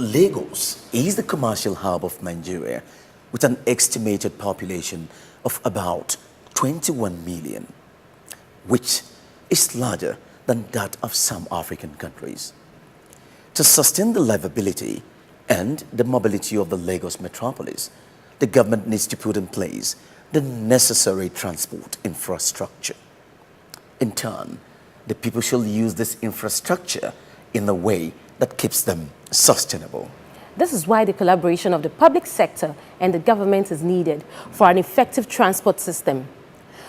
Lagos is the commercial hub of Nigeria with an estimated population of about 21 million, which is larger than that of some African countries. To sustain the livability and the mobility of the Lagos metropolis, the government needs to put in place the necessary transport infrastructure. In turn, the people shall use this infrastructure in a way that keeps them sustainable. This is why the collaboration of the public sector and the government is needed for an effective transport system.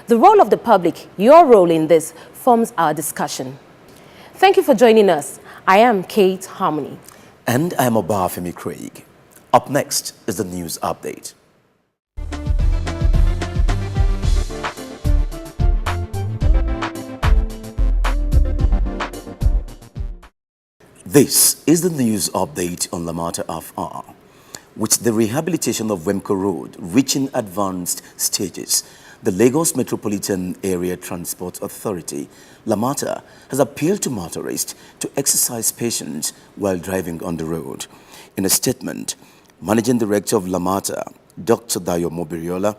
The role of the public, your role in this, forms our discussion. Thank you for joining us. I am Kate Harmony. And I am Obafemi Craig. Up next is the news update. This is the news update on Lamata FR. With the rehabilitation of Wemco Road reaching advanced stages, the Lagos Metropolitan Area Transport Authority, Lamata, has appealed to motorists to exercise patience while driving on the road. In a statement, Managing Director of Lamata, Dr. Dayo Mobiriola,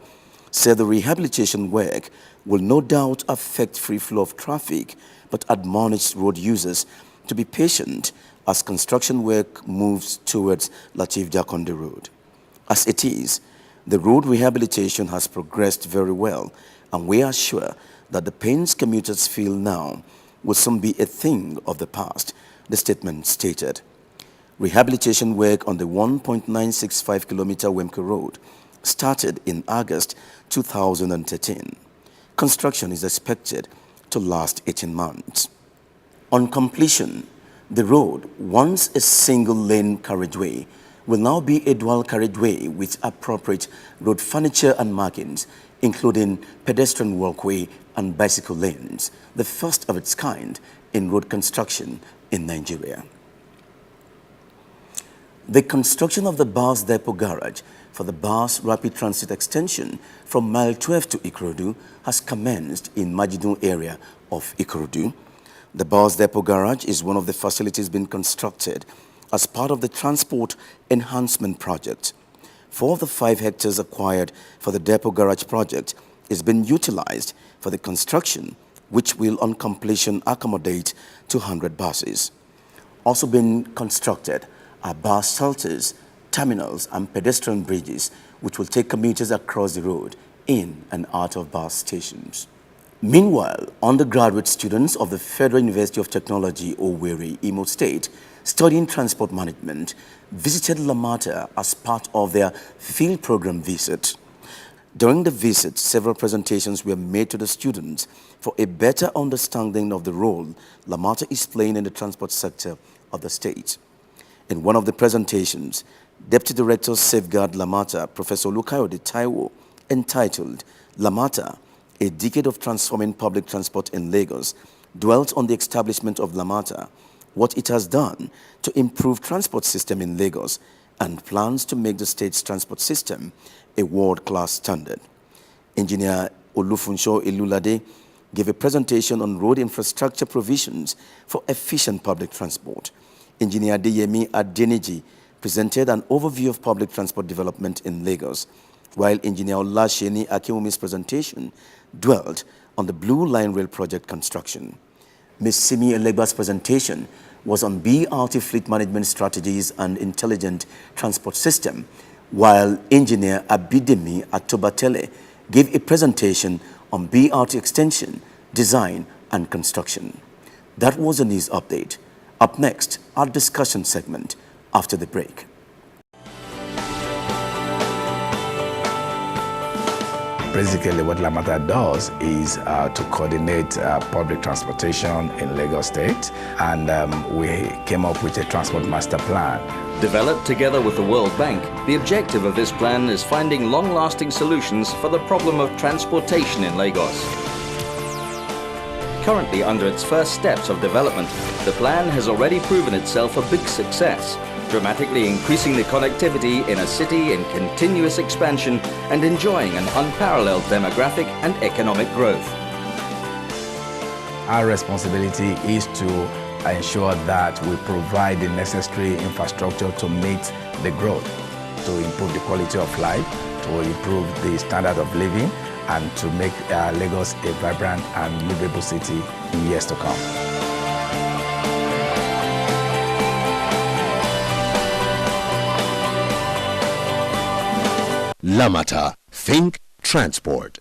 said the rehabilitation work will no doubt affect free flow of traffic, but admonished road users to be patient as construction work moves towards Lateef Jakonde Road. As it is, the road rehabilitation has progressed very well, and we are sure that the pains commuters feel now will soon be a thing of the past, the statement stated. Rehabilitation work on the 1.965-kilometer Wemco Road started in August 2013. Construction is expected to last 18 months. On completion, the road, once a single-lane carriageway, will now be a dual carriageway with appropriate road furniture and markings, including pedestrian walkway and bicycle lanes, the first of its kind in road construction in Nigeria. The construction of the bus depot garage for the bus rapid transit extension from Mile 12 to Ikorodu has commenced in Majidun area of Ikorodu. The bus depot garage is one of the facilities being constructed as part of the Transport Enhancement Project. 4 of the 5 hectares acquired for the depot garage project is being utilized for the construction, which will on completion accommodate 200 buses. Also being constructed are bus shelters, terminals and pedestrian bridges, which will take commuters across the road in and out of bus stations. Meanwhile, undergraduate students of the Federal University of Technology, Owerri, Imo State, studying transport management, visited Lamata as part of their field program visit. During the visit, several presentations were made to the students for a better understanding of the role Lamata is playing in the transport sector of the state. In one of the presentations, Deputy Director Safeguard Lamata, Professor Lukayode Taiwo, entitled Lamata, A Decade of Transforming Public Transport in Lagos, dwelt on the establishment of Lamata, what it has done to improve transport system in Lagos, and plans to make the state's transport system a world-class standard. Engineer Olufunsho Ilulade gave a presentation on road infrastructure provisions for efficient public transport. Engineer Deyemi Adeniji presented an overview of public transport development in Lagos, while Engineer Olasheni Akimumi's presentation dwelt on the Blue Line Rail project construction. Ms. Simi Elegba's presentation was on BRT fleet management strategies and intelligent transport system, while Engineer Abidemi Atobatele gave a presentation on BRT extension, design and construction. That was a news update. Up next, our discussion segment after the break. Basically, what Lamata does is to coordinate public transportation in Lagos State, and we came up with a transport master plan. Developed together with the World Bank, the objective of this plan is finding long-lasting solutions for the problem of transportation in Lagos. Currently under its first steps of development, the plan has already proven itself a big success, dramatically increasing the connectivity in a city in continuous expansion and enjoying an unparalleled demographic and economic growth. Our responsibility is to ensure that we provide the necessary infrastructure to meet the growth, to improve the quality of life, to improve the standard of living, and to make Lagos a vibrant and livable city in years to come. Lamata, think transport.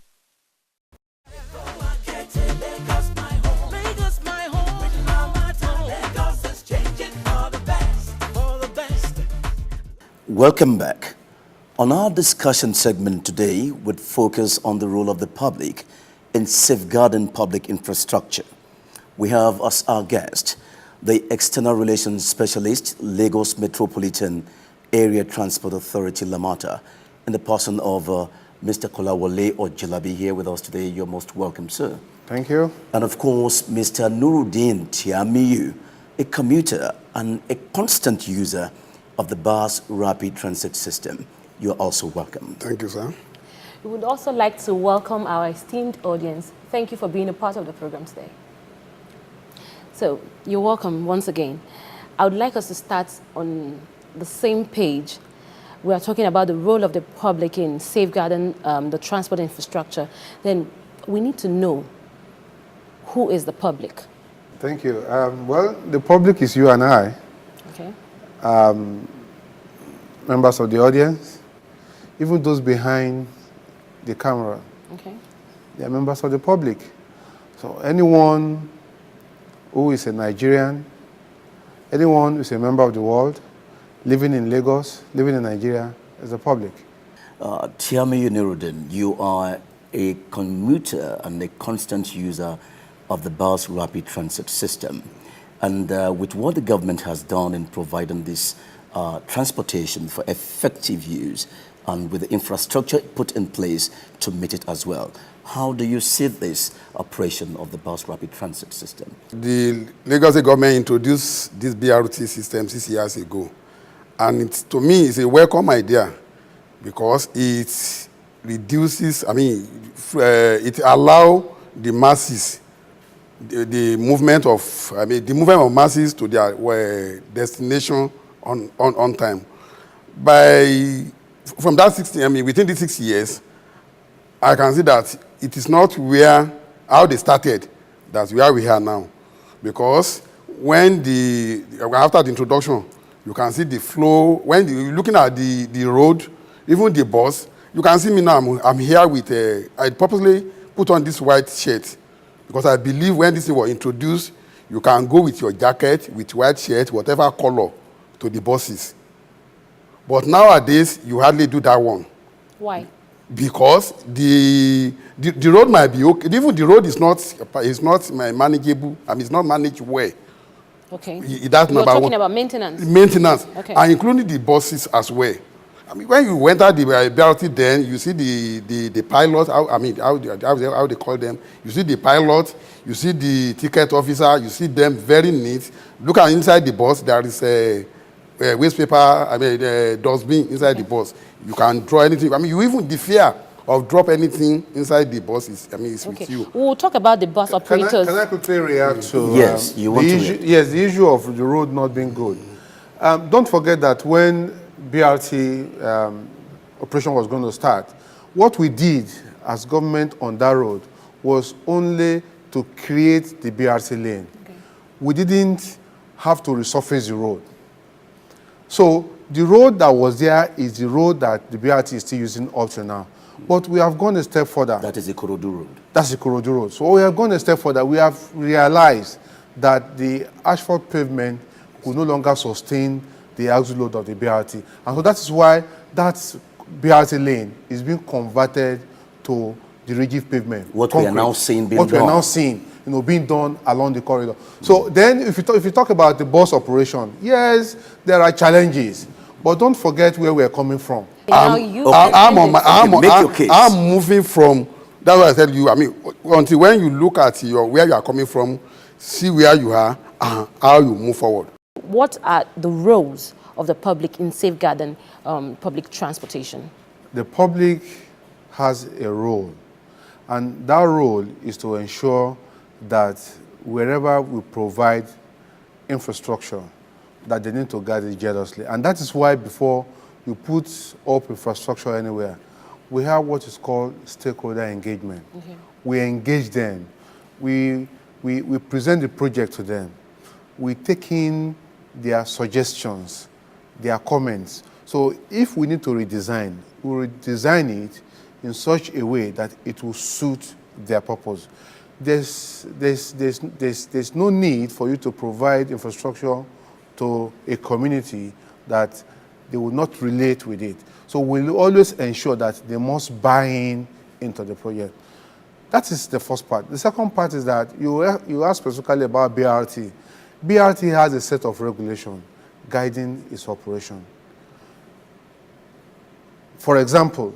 Welcome back. On our discussion segment today, would focus on the role of the public in safeguarding public infrastructure. We have as our guest the External Relations Specialist, Lagos Metropolitan Area Transport Authority, Lamata, in the person of Mr. Kolawole Ojalabi here with us today. You're most welcome, sir. Thank you. And of course, Mr. Nuruddin Tiamiyu, a commuter and a constant user of the bus rapid transit system. You're also welcome. Thank you, sir. We would also like to welcome our esteemed audience. Thank you for being a part of the program today. So, you're welcome once again. I would like us to start on the same page. We are talking about the role of the public in safeguarding the transport infrastructure. Then we need to know who is the public. Thank you. Well, the public is you and I. Okay. Members of the audience, even those behind the camera. Okay. They are members of the public. So anyone who is a Nigerian, anyone who is a member of the world, living in Lagos, living in Nigeria, is the public. Tiamiyu Nuruddin, you are a commuter and a constant user of the bus rapid transit system. And with what the government has done in providing this transportation for effective use and with the infrastructure put in place to meet it as well, how do you see this operation of the bus rapid transit system? The Lagos government introduced this BRT system 6 years ago. And to me, it's a welcome idea because it reduces, it allows the masses, the movement of masses to their destination on time. From that 60, within these 6 years, I can see that it is not how they started, that's where we are now. Because after the introduction, you can see the flow. When you're looking at the road, even the bus, you can see me now. I'm here with I purposely put on this white shirt because I believe when this thing was introduced, you can go with your jacket, with white shirt, whatever color, to the buses. But nowadays, you hardly do that one. Why? Because the road might be okay. Even the road is not manageable. It's not managed well. Okay. That's You're talking about maintenance. Maintenance, okay. And including the buses as well. When you enter the BRT, then you see the pilot. How they call them? You see the pilot. You see the ticket officer. You see them very neat. Look at inside the bus. There is a waste paper. Dustbin inside the bus. You can draw anything. You even the fear of drop anything inside the bus is with you. We'll talk about the bus operators. Can I quickly react to yes, you want to the issue of the road not being good. Don't forget that when BRT operation was going to start, what we did as government on that road was only to create the BRT lane. Okay. We didn't have to resurface the road. So the road that was there is the road that the BRT is still using up to now. But we have gone a step further. That is the Ikorodu road. That's the Ikorodu road. So we have gone a step further. We have realized that the asphalt pavement could no longer sustain the axle load of the BRT. And so that is why that BRT lane is being converted to the rigid pavement. What we are now seeing being done. What we are now seeing, being done along the corridor. So then if you talk about the bus operation, yes, there are challenges. But don't forget where we are coming from. I'm moving from, that's what I tell you, until when you look at where you are coming from, see where you are, and how you move forward. What are the roles of the public in safeguarding public transportation? The public has a role, and that role is to ensure that wherever we provide infrastructure that they need to guard it jealously. And that is why before you put up infrastructure anywhere, we have what is called stakeholder engagement. Okay. We engage them. We present the project to them. We take in their suggestions, their comments. So if we need to redesign, we redesign it in such a way that it will suit their purpose. There's no need for you to provide infrastructure to a community that they will not relate with it. So we'll always ensure that they must buy into the project. That is the first part. The second part is that you asked specifically about BRT. BRT has a set of regulations guiding its operation. For example,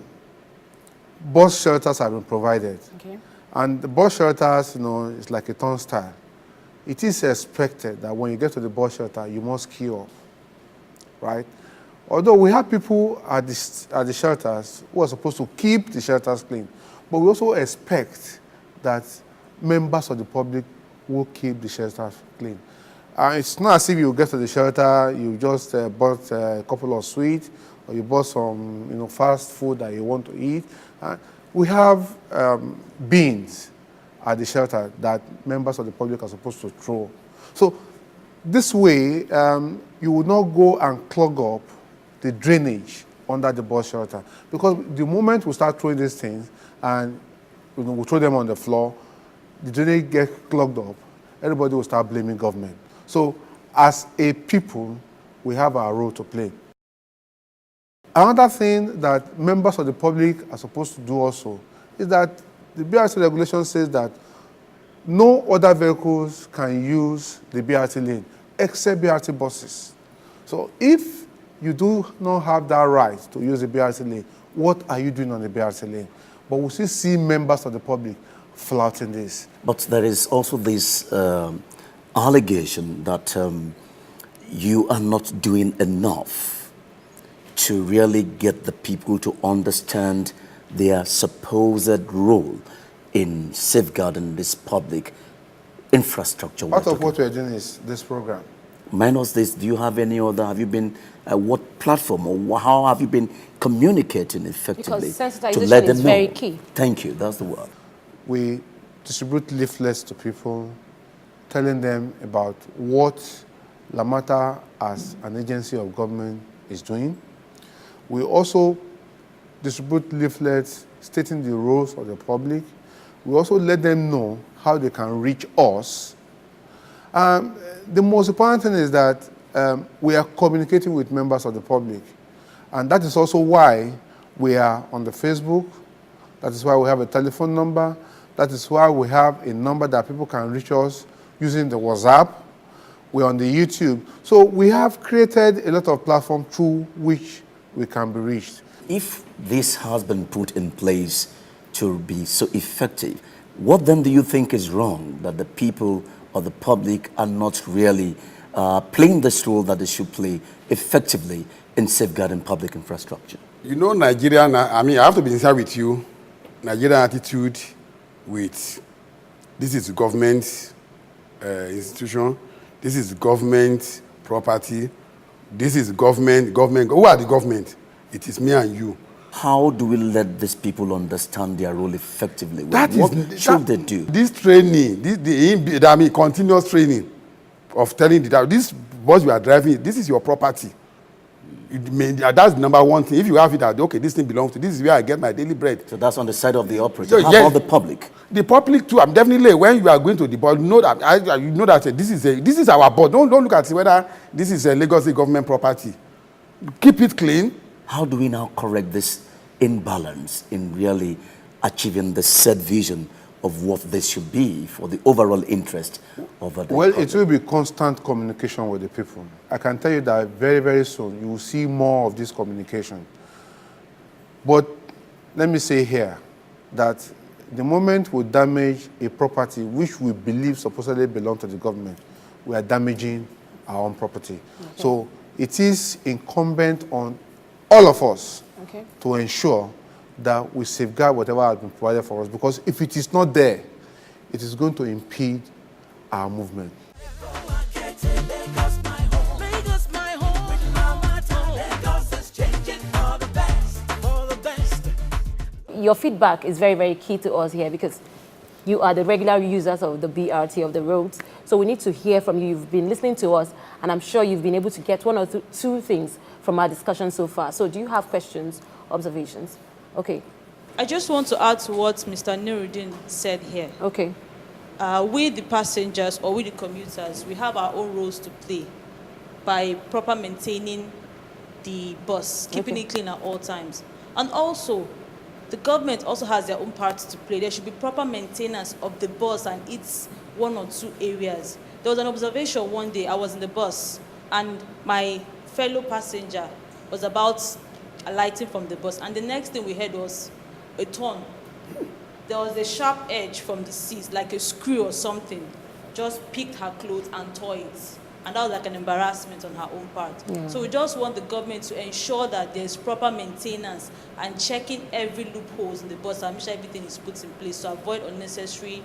bus shelters have been provided. Okay. And the bus shelters, it's like a turnstile. It is expected that when you get to the bus shelter, you must queue up, right? Although we have people at the shelters who are supposed to keep the shelters clean, but we also expect that members of the public will keep the shelters clean. It's not as if you get to the shelter, you just bought a couple of sweets, or you bought some fast food that you want to eat. We have bins at the shelter that members of the public are supposed to throw. So this way, you will not go and clog up the drainage under the bus shelter. Because the moment we start throwing these things and we throw them on the floor, the drainage gets clogged up, everybody will start blaming government. So as a people, we have our role to play. Another thing that members of the public are supposed to do also is that the BRT regulation says that no other vehicles can use the BRT lane except BRT buses. So if you do not have that right to use the BRT lane, what are you doing on the BRT lane? But we still see members of the public flouting this. But there is also this allegation that you are not doing enough to really get the people to understand their supposed role in safeguarding this public infrastructure. Part of what we're doing is this program. Minus this, do you have any other, have you been, what platform or how have you been communicating effectively Because sensitization to let them is know? very key. Thank you, that's the word. We distribute leaflets to people, telling them about what Lamata as an agency of government is doing. We also distribute leaflets stating the roles of the public. We also let them know how they can reach us. The most important thing is that we are communicating with members of the public. And that is also why we are on the Facebook. That is why we have a telephone number. That is why we have a number that people can reach us using the WhatsApp. We're on the YouTube. So we have created a lot of platforms through which we can be reached. If this has been put in place to be so effective, what then do you think is wrong that the people or the public are not really playing this role that they should play effectively in safeguarding public infrastructure? Nigerian, I have to be sincere with you, Nigerian attitude with this is government institution, this is government property, this is government. Who are the government? It is me and you. How do we let these people understand their role effectively? What should they do? This training, continuous training of telling this bus we are driving, this is your property. That's the number one thing. If you have it, okay, this thing belongs to, this is where I get my daily bread. So that's on the side of the operator. How Yes. about the public? The public too. I'm definitely, when you are going to the bus, you know that this is our bus. Don't look at whether this is a Lagos State government property. Keep it clean. How do we now correct this imbalance in really achieving the set vision of what this should be for the overall interest of the public? It will be constant communication with the people. I can tell you that very, very soon you will see more of this communication. But let me say here that the moment we damage a property which we believe supposedly belongs to the government, we are damaging our own property. Okay. So it is incumbent on all of us to ensure that we safeguard whatever has been provided for us, because if it is not there, it is going to impede our movement. your feedback is very, very key to us here because you are the regular users of the BRT, of the roads. So we need to hear from you. You've been listening to us, and I'm sure you've been able to get one or two things from our discussion so far. So do you have questions, observations? Okay. I just want to add to what Mr. Nuruddin said here. Okay. We, the passengers, or we, the commuters, we have our own roles to play by proper maintaining the bus, keeping it clean at all times. And also, the government also has their own part to play. There should be proper maintenance of the bus and its 1 or 2 areas. There was an observation one day, I was in the bus, and my fellow passenger was about alighting from the bus, and the next thing we heard was a turn. There was a sharp edge from the seat, like a screw or something, just picked her clothes and tore it. And that was like an embarrassment on her own part. Yeah. So we just want the government to ensure that there's proper maintenance and checking every loopholes in the bus and make sure everything is put in place to avoid unnecessary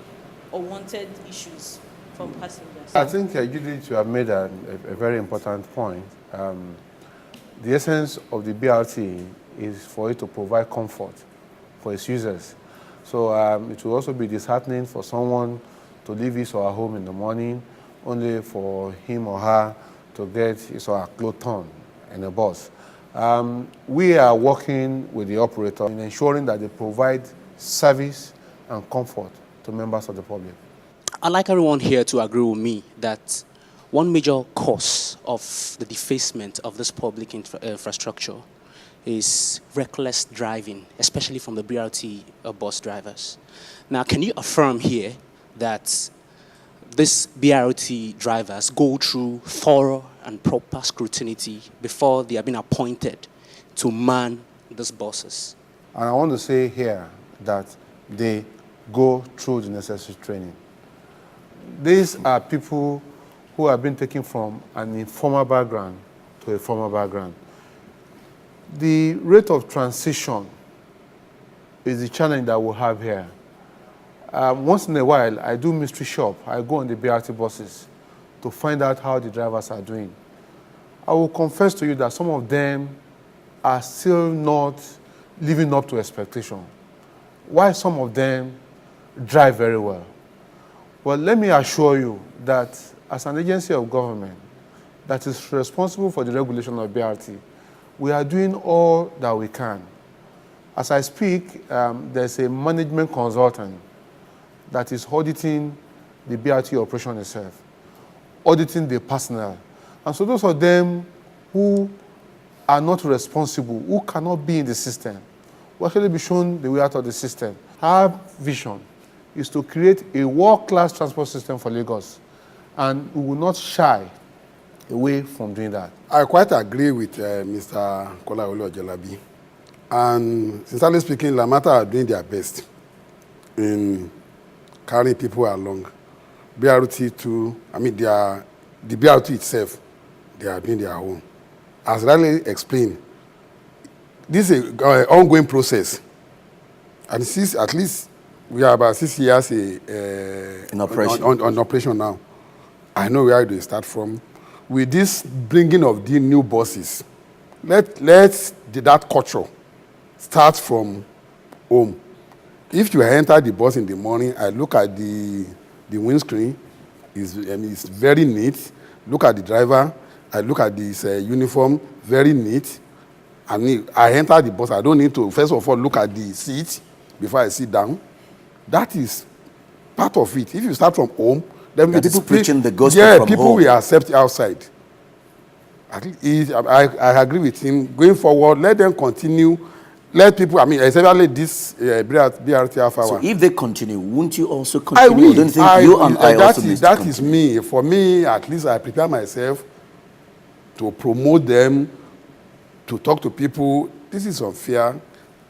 or wanted issues from passengers. I think, Judith, you have made a very important point. The essence of the BRT is for it to provide comfort for its users. So it will also be disheartening for someone to leave his or her home in the morning only for him or her to get his or her clothes torn in a bus. We are working with the operator in ensuring that they provide service and comfort to members of the public. I'd like everyone here to agree with me that one major cause of the defacement of this public infrastructure is reckless driving, especially from the BRT bus drivers. Now, can you affirm here that these BRT drivers go through thorough and proper scrutiny before they are being appointed to man these buses? And I want to say here that they go through the necessary training. These are people who have been taken from an informal background to a formal background. The rate of transition is the challenge that we have here. Once in a while, I do mystery shop. I go on the BRT buses to find out how the drivers are doing. I will confess to you that some of them are still not living up to expectation, while some of them drive very well. Well, let me assure you that as an agency of government that is responsible for the regulation of BRT, we are doing all that we can. As I speak, there's a management consultant that is auditing the BRT operation itself, auditing the personnel. And so those of them who are not responsible, who cannot be in the system, will actually be shown the way out of the system. Our vision is to create a world-class transport system for Lagos, and we will not shy away from doing that. I quite agree with Mr. Kolawole Ojelabi. And sincerely speaking, Lamata are doing their best in carrying people along. BRT too, the BRT itself, they are doing their own. As Riley explained, this is an ongoing process. And since at least we are about 6 years in operation. On operation now. I know where do we start from. With this bringing of the new buses, let that culture start from home. If you enter the bus in the morning, I look at the windscreen, it's very neat. Look at the driver, I look at this uniform, very neat. And I enter the bus, I don't need to, first of all, look at the seat before I sit down. That is part of it. If you start from home, then that people is preaching the gospel from people home. will accept outside. I agree with him. Going forward, let them continue. Let people, especially this BRT half hour. So if they continue, won't you also continue? I will. Don't you think you and I also need to That continue? is me. For me, at least I prepare myself to promote them, to talk to people. This is unfair.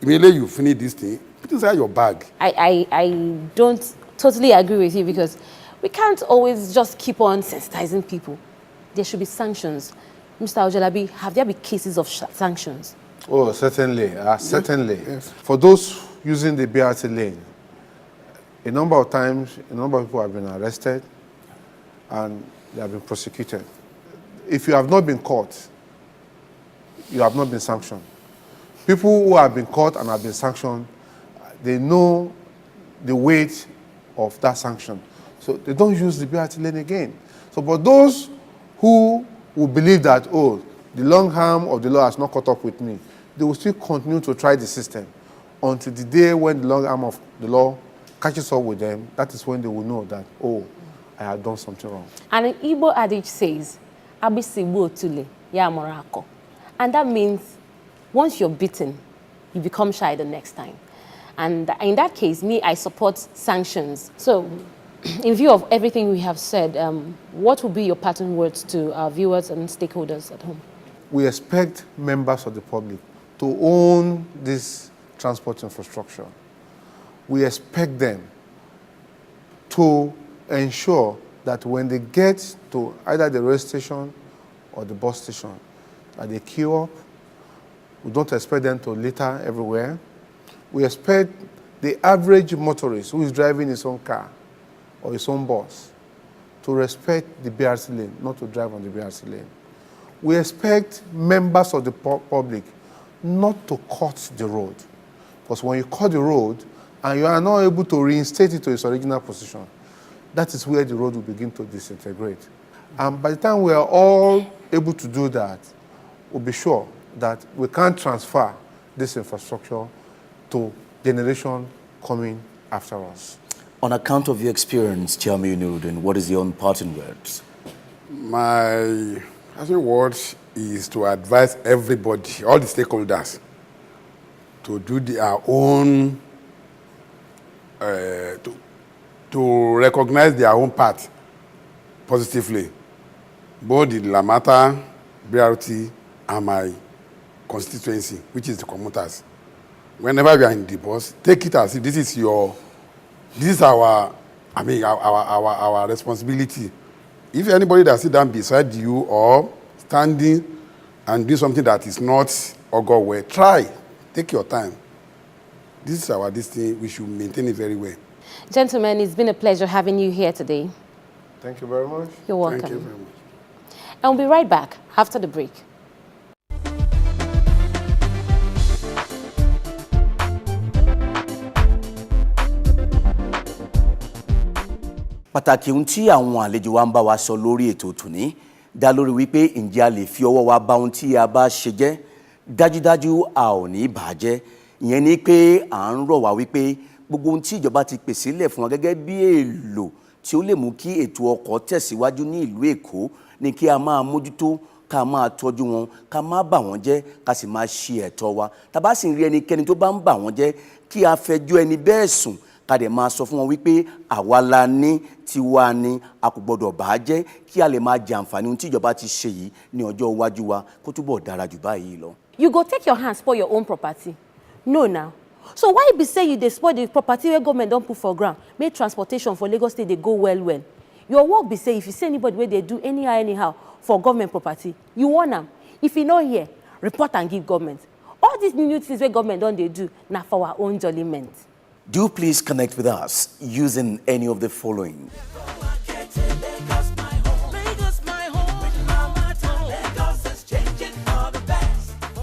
Immediately you finish this thing, put inside your bag. I don't totally agree with you because we can't always just keep on sensitizing people. There should be sanctions. Mr. Ojelabi, have there been cases of sanctions? Oh, certainly, certainly. Yes. For those using the BRT lane, a number of times, a number of people have been arrested and they have been prosecuted. If you have not been caught, you have not been sanctioned. People who have been caught and have been sanctioned, they know the weight of that sanction. So they don't use the BRT lane again. So, but those who will believe that, oh, the long arm of the law has not caught up with me, they will still continue to try the system until the day when the long arm of the law catches up with them. That is when they will know that, oh, I have done something wrong. And an Igbo adage says, "Abisibu tule ya morako," and that means once you're bitten, you become shy the next time. And in that case, I support sanctions. So, in view of everything we have said, what would be your parting words to our viewers and stakeholders at home? We expect members of the public to own this transport infrastructure. We expect them to ensure that when they get to either the rail station or the bus station, that they queue up. We don't expect them to litter everywhere. We expect the average motorist who is driving his own car or his own bus to respect the BRT lane, not to drive on the BRT lane. We expect members of the public not to cut the road. Because when you cut the road and you are not able to reinstate it to its original position, that is where the road will begin to disintegrate. And by the time we are all able to do that, we'll be sure that we can't transfer this infrastructure to generation coming after us. On account of your experience, Chairman Nuruddin, what is your own parting words? My parting words is to advise everybody, all the stakeholders, to do their own, to recognize their own part positively. Both the Lamata, BRT, and my constituency, which is the commuters. Whenever we are in the bus, take it as if this is our responsibility. If anybody that sits down beside you or standing and do something that is not or go well, try, take your time. This is this thing, we should maintain it very well. Gentlemen, it's been a pleasure having you here today. Thank you very much. You're welcome. Thank you very much. And we'll be right back after the break. Pàtàkì ohun tí àwọn àlejò wa ń bá wa sọ lórí ètò tòní dá lórí wípé ǹjẹ́ a lè fi ọwọ́ wa bá ohun tí a bá ṣe jẹ́, dájúdájú a ò ní bàjẹ́. Ìyẹn ni pé à ń rọ̀ wá wípé gbogbo ohun tí ìjọba ti pèsè lẹ̀ fún wa gẹ́gẹ́ bí èlò tí ó lè mú kí ètò ọkọ̀ tẹ̀síwájú ní ìlú Èkó ni kí a máa mójútó, ká máa tọ́jú wọn, ká má bà wọ́n jẹ́, ká sì máa ṣe ẹ̀tọ́ wa. Tá bá sì ń rí ẹnikẹ́ni tó bá ń bà wọ́n jẹ́, kí a fẹjọ́ ẹni bẹ́ẹ̀ sùn, ká dẹ̀ máa sọ fún wọn wípé àwa la ní, tiwa ni, a kò gbọdọ̀ bà á jẹ́, kí a lè máa jẹ àǹfààní ohun tí ìjọba ti ṣe yìí ní ọjọ́ iwájú wa kó túbọ̀ dára jù báyìí lọ. You go take your hand spoil your own property? No now. So why be say you dey spoil the property where government don put for ground, make transportation for Lagos State dey go well? Your work be say if you see anybody where they do anyhow for government property, you warn am. If you no hear, report and give government. All these new things where government don dey do na for our own jollyment. Do please connect with us using any of the following.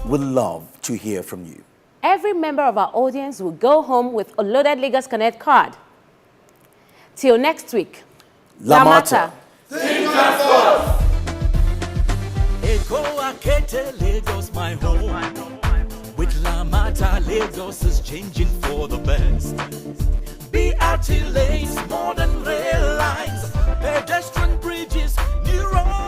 We'd love to hear from you. Every member of our audience will go home with a loaded Lagos Connect card. Till next week. Lamata. Lagos, my home. With Lamata, Lagos is changing for the best. BRT lanes, modern rail lines, pedestrian bridges, new roads.